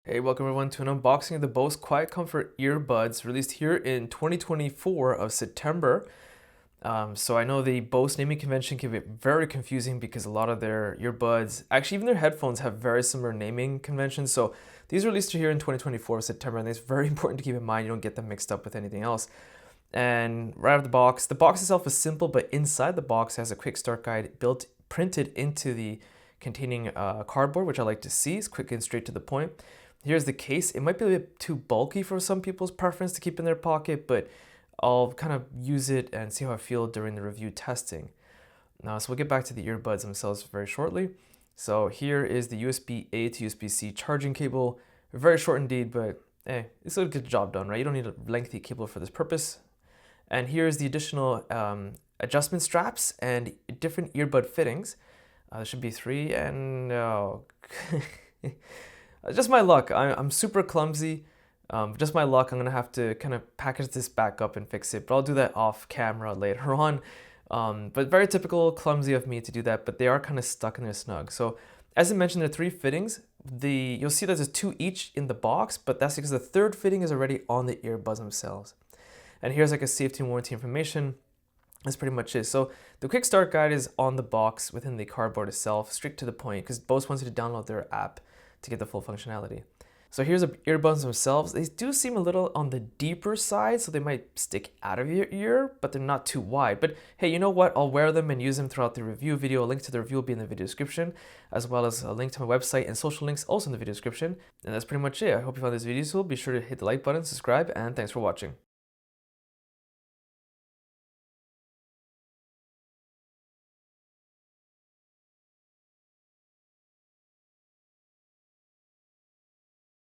Hey, welcome everyone to an unboxing of the Bose QuietComfort Earbuds released here in 2024 of September. So I know the Bose naming convention can be very confusing because a lot of their earbuds, actually even their headphones, have very similar naming conventions. So these are released here in 2024 of September, and it's very important to keep in mind you don't get them mixed up with anything else. And right out of the box itself is simple, but inside the box has a quick start guide printed into the containing cardboard, which I like to see. It's quick and straight to the point. Here's the case. It might be a bit too bulky for some people's preference to keep in their pocket, but I'll kind of use it and see how I feel during the review testing. Now, so we'll get back to the earbuds themselves very shortly. So here is the USB-A to USB-C charging cable. Very short indeed, but it's a good job done, right? You don't need a lengthy cable for this purpose. And here's the additional adjustment straps and different earbud fittings. There should be three, and just my luck. I'm super clumsy. Just my luck. I'm gonna have to kind of package this back up and fix it, but I'll do that off camera later on. But very typical clumsy of me to do that, but they are kind of stuck in there snug. So as I mentioned, there are three fittings. You'll see that there's two each in the box, but that's because the third fitting is already on the earbuds themselves. And here's like a safety and warranty information. That's pretty much it. So the quick start guide is on the box within the cardboard itself, straight to the point, because Bose wants you to download their app to get the full functionality. So here's the earbuds themselves. They do seem a little on the deeper side, so they might stick out of your ear, but they're not too wide. But hey, you know what? I'll wear them and use them throughout the review video. A link to the review will be in the video description, as well as a link to my website and social links also in the video description. And that's pretty much it. I hope you found this video useful. Be sure to hit the like button, subscribe, and thanks for watching.